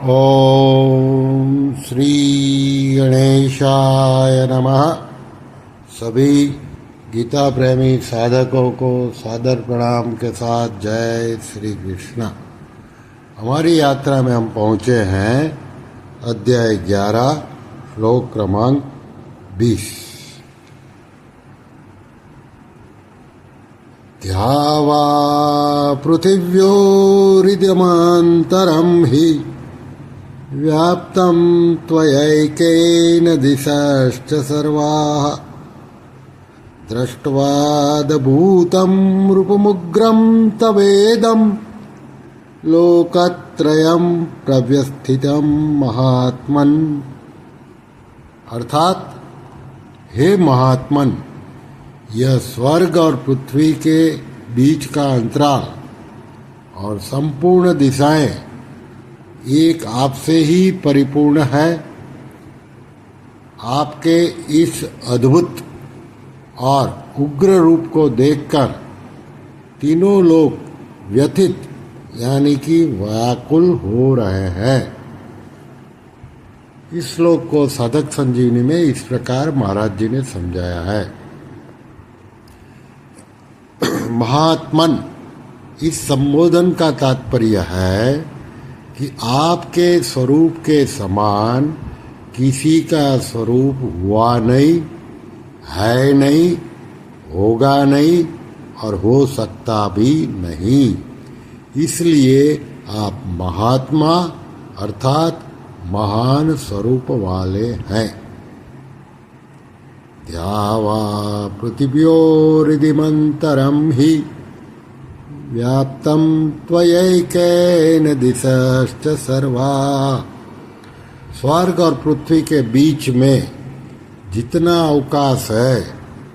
ओम श्री गणेशाय नमः। सभी गीता प्रेमी साधकों को सादर प्रणाम के साथ जय श्री कृष्ण। हमारी यात्रा में हम पहुँचे हैं अध्याय 11 श्लोक क्रमांक 20। ध्यावा पृथिव्योरिदमन्तरं हि व्याप्तं त्वयैकेन दिशश्च सर्वाः दृष्ट्वादभूतं रूपमुग्रं तवेदं लोकत्रयं प्रव्यस्थितं महात्मन्। अर्थात हे महात्मन, यह स्वर्ग और पृथ्वी के बीच का अंतराल और संपूर्ण दिशाएं एक आपसे ही परिपूर्ण है। आपके इस अद्भुत और उग्र रूप को देखकर तीनों लोग व्यथित यानी कि व्याकुल हो रहे हैं। इस श्लोक को साधक संजीवनी में इस प्रकार महाराज जी ने समझाया है। महात्मन, इस संबोधन का तात्पर्य है कि आपके स्वरूप के समान किसी का स्वरूप हुआ नहीं, है नहीं, होगा नहीं और हो सकता भी नहीं। इसलिए आप महात्मा अर्थात महान स्वरूप वाले हैं। ध्यावा पृथिव्योरिदमन्तरं हि व्याप्तं त्वयैकेन दिशश्च सर्वाः। स्वर्ग और पृथ्वी के बीच में जितना अवकाश है,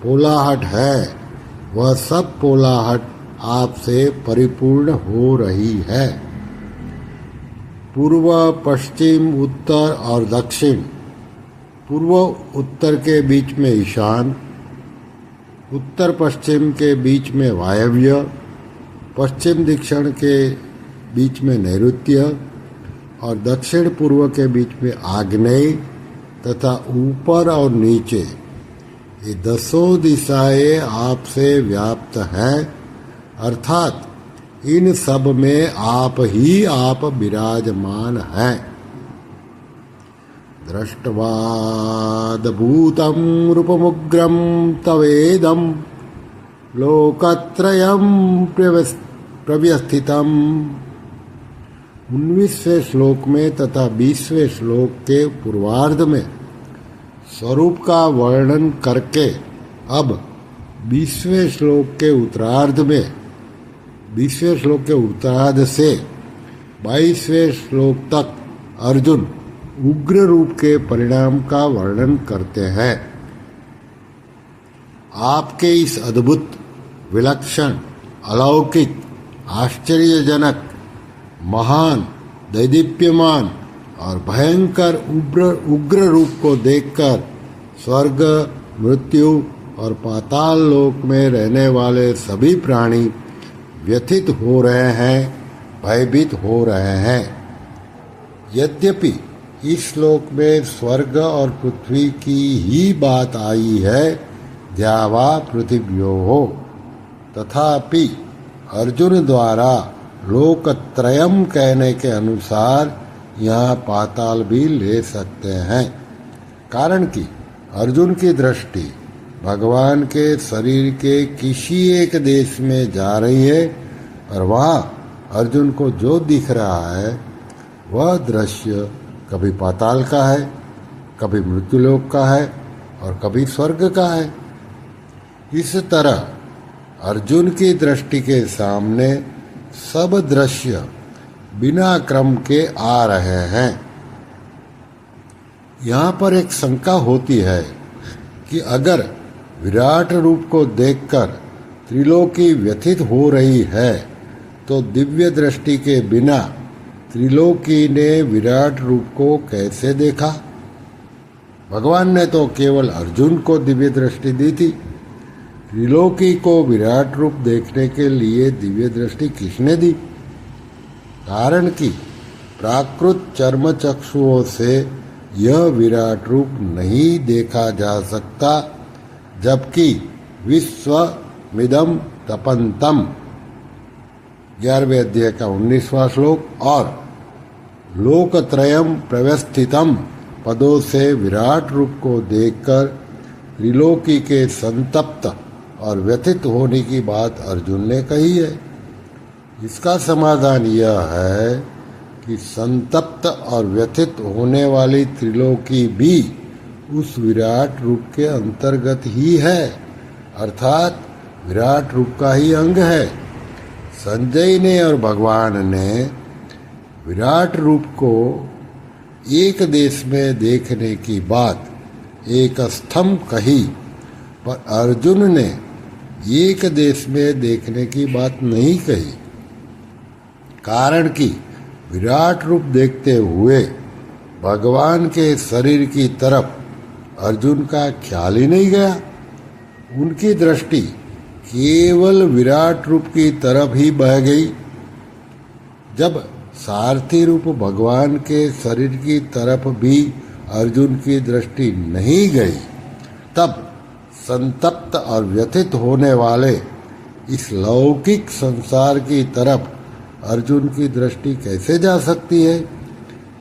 पोलाहट है, वह सब पोलाहट आपसे परिपूर्ण हो रही है। पूर्व, पश्चिम, उत्तर और दक्षिण, पूर्व उत्तर के बीच में ईशान, उत्तर पश्चिम के बीच में वायव्य, पश्चिम दक्षिण के बीच में नैऋत्य और दक्षिण पूर्व के बीच में आग्नेय तथा ऊपर और नीचे, ये 10 दिशाएं आपसे व्याप्त हैं। अर्थात इन सब में आप ही आप विराजमान हैं। दृष्ट्वादभूतं रूपमुग्रं तवेदं लोकत्रयं प्रव्यस्थितम्। 19वें श्लोक में तथा 20वें श्लोक के पूर्वार्ध में स्वरूप का वर्णन करके अब 20वें श्लोक के उत्तरार्ध में 20वें श्लोक के उत्तरार्ध से 22वें श्लोक तक अर्जुन उग्र रूप के परिणाम का वर्णन करते हैं। आपके इस अद्भुत, विलक्षण, अलौकिक, आश्चर्यजनक, महान, दैदीप्यमान और भयंकर उग्र रूप को देखकर स्वर्ग, मृत्यु और पाताल लोक में रहने वाले सभी प्राणी व्यथित हो रहे हैं, भयभीत हो रहे हैं। यद्यपि इस श्लोक में स्वर्ग और पृथ्वी की ही बात आई है, ध्यावा पृथिव्योः, तथापि अर्जुन द्वारा लोकत्रयम कहने के अनुसार यहाँ पाताल भी ले सकते हैं। कारण कि अर्जुन की दृष्टि भगवान के शरीर के किसी एक देश में जा रही है और वहाँ अर्जुन को जो दिख रहा है वह दृश्य कभी पाताल का है, कभी मृत्युलोक का है और कभी स्वर्ग का है। इस तरह अर्जुन की दृष्टि के सामने सब दृश्य बिना क्रम के आ रहे हैं। यहाँ पर एक शंका होती है कि अगर विराट रूप को देखकर त्रिलोकी व्यथित हो रही है तो दिव्य दृष्टि के बिना त्रिलोकी ने विराट रूप को कैसे देखा? भगवान ने तो केवल अर्जुन को दिव्य दृष्टि दी थी। त्रिलोकी को विराट रूप देखने के लिए दिव्य दृष्टि किसने दी? कारण कि प्राकृत चर्म चक्षुओं से यह विराट रूप नहीं देखा जा सकता, जबकि विश्वमिदं तपंतम 11वें अध्याय का 19वां श्लोक और लोकत्रयम प्रव्यस्थितम पदों से विराट रूप को देखकर त्रिलोकी के संतप्त और व्यथित होने की बात अर्जुन ने कही है। इसका समाधान यह है कि संतप्त और व्यथित होने वाली त्रिलोकी भी उस विराट रूप के अंतर्गत ही है, अर्थात विराट रूप का ही अंग है। संजय ने और भगवान ने विराट रूप को एक देश में देखने की बात एक स्तंभ कही, पर अर्जुन ने एक देश में देखने की बात नहीं कही, कारण कि विराट रूप देखते हुए भगवान के शरीर की तरफ अर्जुन का ख्याल ही नहीं गया। उनकी दृष्टि केवल विराट रूप की तरफ ही बह गई। जब सारथी रूप भगवान के शरीर की तरफ भी अर्जुन की दृष्टि नहीं गई, तब संतप्त और व्यथित होने वाले इस लौकिक संसार की तरफ अर्जुन की दृष्टि कैसे जा सकती है?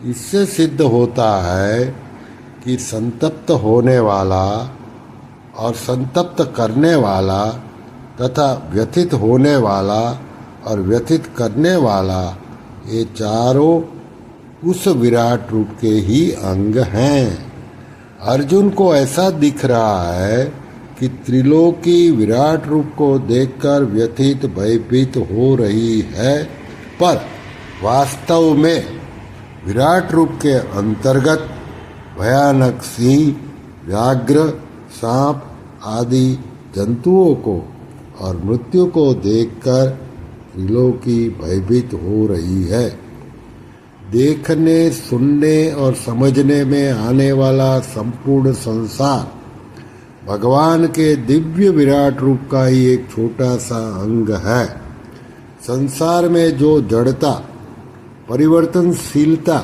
इससे सिद्ध होता है कि संतप्त होने वाला और संतप्त करने वाला तथा व्यथित होने वाला और व्यथित करने वाला, ये चारों उस विराट रूप के ही अंग हैं। अर्जुन को ऐसा दिख रहा है कि त्रिलोकी विराट रूप को देखकर व्यथित भयभीत हो रही है, पर वास्तव में विराट रूप के अंतर्गत भयानक सिंह, व्याघ्र, सांप आदि जंतुओं को और मृत्यु को देखकर त्रिलोकी भयभीत हो रही है। देखने, सुनने और समझने में आने वाला संपूर्ण संसार भगवान के दिव्य विराट रूप का ही एक छोटा सा अंग है। संसार में जो जड़ता, परिवर्तनशीलता,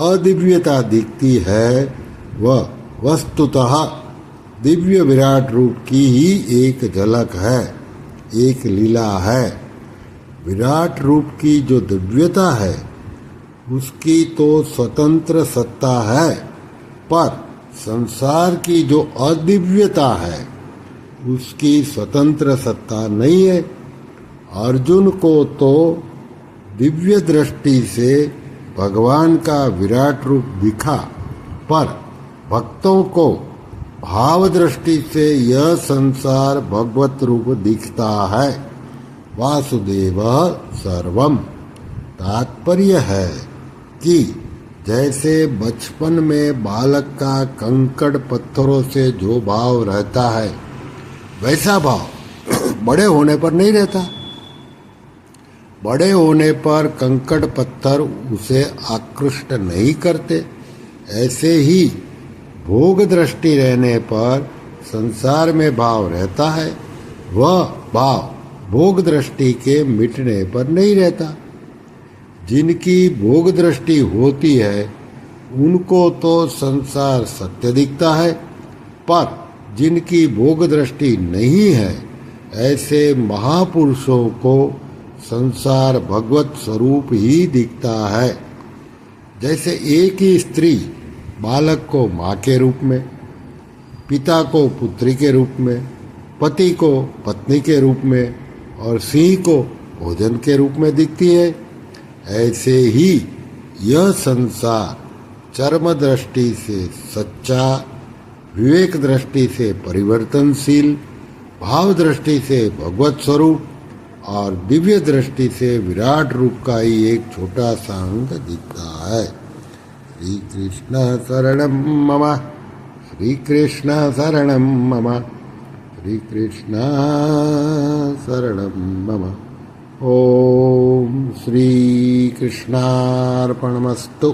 अदिव्यता दिखती है, वह वस्तुतः दिव्य विराट रूप की ही एक झलक है, एक लीला है। विराट रूप की जो दिव्यता है उसकी तो स्वतंत्र सत्ता है, पर संसार की जो अदिव्यता है उसकी स्वतंत्र सत्ता नहीं है। अर्जुन को तो दिव्य दृष्टि से भगवान का विराट रूप दिखा, पर भक्तों को भाव दृष्टि से यह संसार भगवत रूप दिखता है। वासुदेव सर्वम। तात्पर्य है कि जैसे बचपन में बालक का कंकड़ पत्थरों से जो भाव रहता है, वैसा भाव बड़े होने पर नहीं रहता। बड़े होने पर कंकड़ पत्थर उसे आकृष्ट नहीं करते। ऐसे ही भोग दृष्टि रहने पर संसार में भाव रहता है, वह भाव भोग दृष्टि के मिटने पर नहीं रहता। जिनकी भोग दृष्टि होती है उनको तो संसार सत्य दिखता है, पर जिनकी भोग दृष्टि नहीं है ऐसे महापुरुषों को संसार भगवत स्वरूप ही दिखता है। जैसे एक ही स्त्री बालक को माँ के रूप में, पिता को पुत्री के रूप में, पति को पत्नी के रूप में और सिंह को भोजन के रूप में दिखती है, ऐसे ही यह संसार चर्म दृष्टि से सच्चा, विवेक दृष्टि से परिवर्तनशील, भाव दृष्टि से भगवत स्वरूप और दिव्य दृष्टि से विराट रूप का ही एक छोटा सा अंग दिखता है। श्री कृष्ण शरणम मम, श्री कृष्ण शरणम मम, श्री कृष्ण शरणम मम। ओम श्री कृष्णार्पणमस्तु।